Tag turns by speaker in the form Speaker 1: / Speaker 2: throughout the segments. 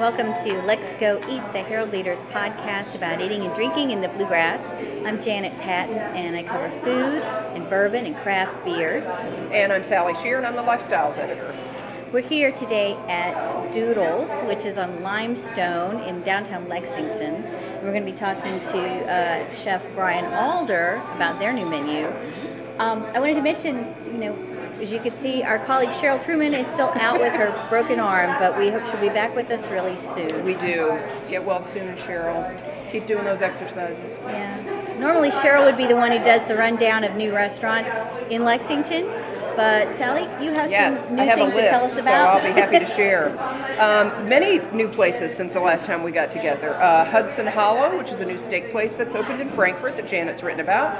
Speaker 1: welcome to LexGo Eat, the Herald Leaders podcast about eating and drinking in the bluegrass. I'm Janet Patton, and I cover food and bourbon and craft beer.
Speaker 2: And I'm Sally Shear, and I'm the Lifestyles Editor.
Speaker 1: We're here today at Doodles, which is on Limestone in downtown Lexington. And we're going to be talking to Chef Brian Alder about their new menu. I wanted to mention, as you can see, our colleague Cheryl Truman is still out with her broken arm, but we hope she'll be back with us really soon.
Speaker 2: We do. Get well soon, Cheryl. Keep doing those exercises.
Speaker 1: Yeah. Normally Cheryl would be the one who does the rundown of new restaurants in Lexington, but Sally, you have some new things to tell us about.
Speaker 2: So I'll be happy to share. Many new places since the last time we got together. Hudson Hollow, which is a new steak place that's opened in Frankfurt that Janet's written about.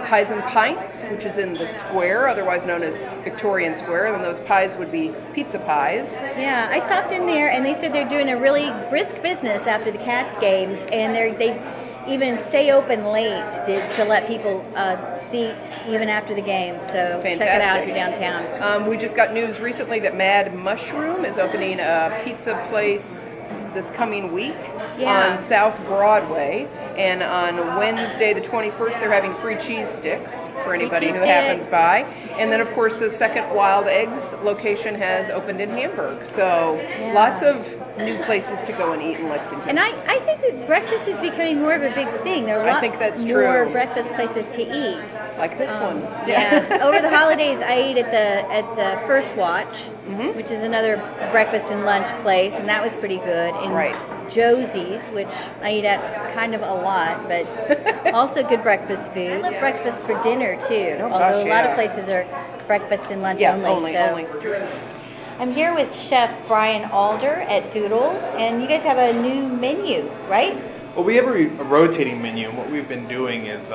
Speaker 2: Pies and Pints, which is in the Square, otherwise known as Victorian Square, and those pies would be pizza pies.
Speaker 1: Yeah, I stopped in there, and they said they're doing a really brisk business after the Cats games, and they even stay open late to let people seat even after the game. So
Speaker 2: Fantastic.
Speaker 1: Check it out if you're downtown.
Speaker 2: We just got news recently that Mad Mushroom is opening a pizza place this coming week on South Broadway. And on Wednesday the 21st, they're having free cheese sticks for anybody who happens by. And then, of course, the second Wild Eggs location has opened in Hamburg. So lots of new places to go and eat in Lexington.
Speaker 1: And I think that breakfast is becoming more of a big thing. There are lots more breakfast places to eat.
Speaker 2: Like this one.
Speaker 1: Yeah. Over the holidays, I ate at the First Watch, which is another breakfast and lunch place, and that was pretty good. And Josie's, which I eat at kind of a lot, but also good breakfast food. I love breakfast for dinner too, although a lot of places are breakfast and lunch only. I'm here with Chef Brian Alder at Doodles, and you guys have a new menu, right?
Speaker 3: Well, we have a rotating menu, and what we've been doing is,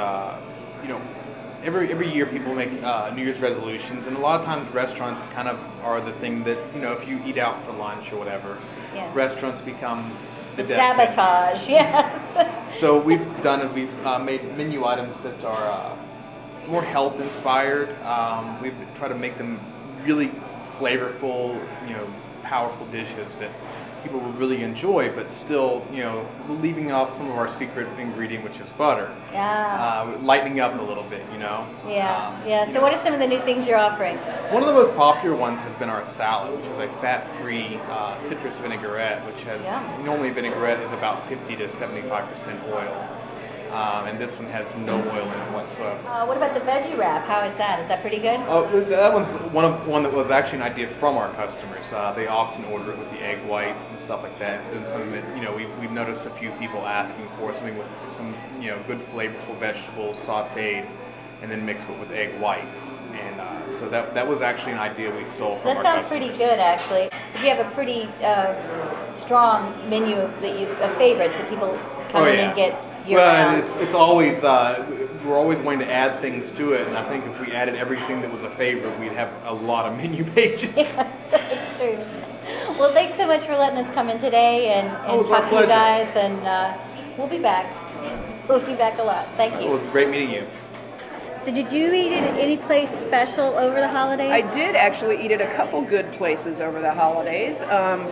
Speaker 3: every year people make New Year's resolutions, and a lot of times restaurants kind of are the thing that, if you eat out for lunch or whatever, restaurants become the
Speaker 1: sabotage, yes.
Speaker 3: So what we've done is we've made menu items that are more health inspired. We've tried to make them really flavorful, powerful dishes that people will really enjoy, but still, leaving off some of our secret ingredient, which is butter. Yeah. Lightening up a little bit,
Speaker 1: So what are some of the new things you're offering?
Speaker 3: One of the most popular ones has been our salad, which is a fat-free citrus vinaigrette, which has, normally vinaigrette is about 50 to 75% oil. And this one has no oil in it whatsoever.
Speaker 1: What about the veggie wrap? How is that? Is that pretty good?
Speaker 3: That one's one that was actually an idea from our customers. They often order it with the egg whites and stuff like that. It's been something that we've noticed a few people asking for, something with some good flavorful vegetables sautéed and then mixed with egg whites. And so that was actually an idea we stole from our customers.
Speaker 1: That sounds pretty good, actually. Do you have a pretty strong menu of favorites that people come in and get?
Speaker 3: It's always we're always wanting to add things to it, and I think if we added everything that was a favorite, we'd have a lot of menu pages.
Speaker 1: Yes, that's true. Well, thanks so much for letting us come in today and talk to you guys, and we'll be back. We'll be back a lot. Thank you.
Speaker 3: It was great meeting you.
Speaker 1: So did you eat at any place special over the holidays?
Speaker 2: I did actually eat at a couple good places over the holidays.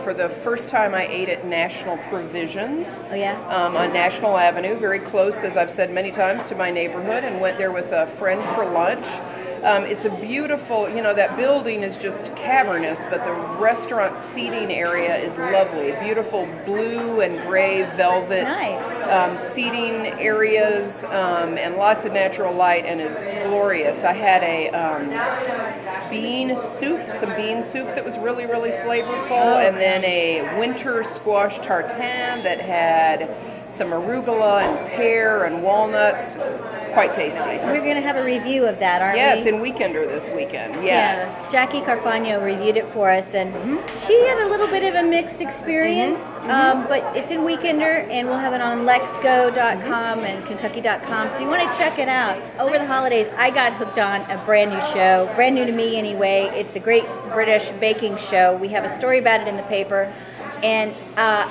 Speaker 2: For the first time, I ate at National Provisions.
Speaker 1: Oh, yeah?
Speaker 2: On National Avenue, very close, as I've said many times, to my neighborhood, and went there with a friend for lunch. It's a beautiful, that building is just cavernous, but the restaurant seating area is lovely. Beautiful blue and gray velvet seating areas, and lots of natural light, and is glorious. I had a bean soup that was really, really flavorful, and then a winter squash tartare that had some arugula and pear and walnuts. Quite tasty.
Speaker 1: We're going to have a review of that, aren't we?
Speaker 2: Yes, in Weekender this weekend. Yes.
Speaker 1: Yeah. Jackie Carfagno reviewed it for us, and she had a little bit of a mixed experience, but it's in Weekender, and we'll have it on LexGo.com and Kentucky.com, so you want to check it out. Over the holidays, I got hooked on a brand new show, brand new to me anyway. It's the Great British Baking Show. We have a story about it in the paper, and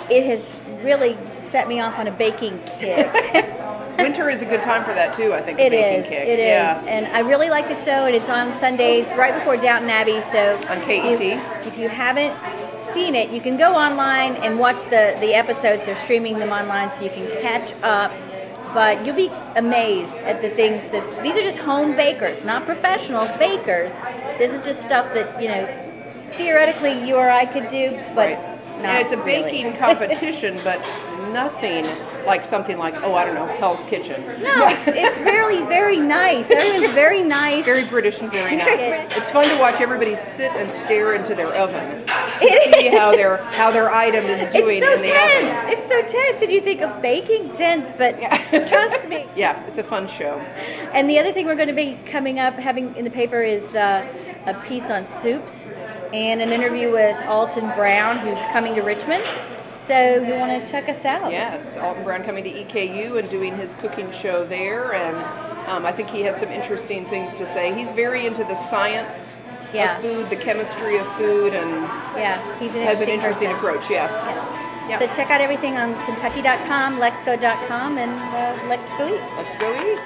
Speaker 1: it has really set me off on a baking kick.
Speaker 2: Winter is a good time for that too, I think.
Speaker 1: It
Speaker 2: baking
Speaker 1: is.
Speaker 2: kick.
Speaker 1: It is.
Speaker 2: Yeah.
Speaker 1: And I really like the show, and it's on Sundays right before Downton Abbey. So
Speaker 2: On KET.
Speaker 1: if you haven't seen it, you can go online and watch the episodes. They're streaming them online, so you can catch up. But you'll be amazed at the things that these are just home bakers, not professional bakers. This is just stuff that theoretically you or I could do, but
Speaker 2: Right.
Speaker 1: not
Speaker 2: And it's a
Speaker 1: really.
Speaker 2: baking competition, but nothing like something like, I don't know, Hell's Kitchen.
Speaker 1: No, it's really very nice. Everyone's very nice.
Speaker 2: Very British and very nice. It's fun to watch everybody sit and stare into their oven to
Speaker 1: It
Speaker 2: see how their item is doing
Speaker 1: It's so
Speaker 2: in the
Speaker 1: tense.
Speaker 2: oven.
Speaker 1: It's so tense, and you think of baking tense, but trust me.
Speaker 2: Yeah, it's a fun show.
Speaker 1: And the other thing we're going to be coming up, having in the paper, is a piece on soups and an interview with Alton Brown, who's coming to Richmond. So you want to check us out?
Speaker 2: Yes, Alton Brown coming to EKU and doing his cooking show there, and I think he had some interesting things to say. He's very into the science
Speaker 1: Yeah.
Speaker 2: of food, the chemistry of food, and
Speaker 1: Yeah, he's an
Speaker 2: has an
Speaker 1: interesting
Speaker 2: interesting
Speaker 1: person.
Speaker 2: approach. Yeah.
Speaker 1: Yeah. So check out everything on Kentucky.com, LexGo.com, and Let's Go Eat.
Speaker 2: Let's go eat.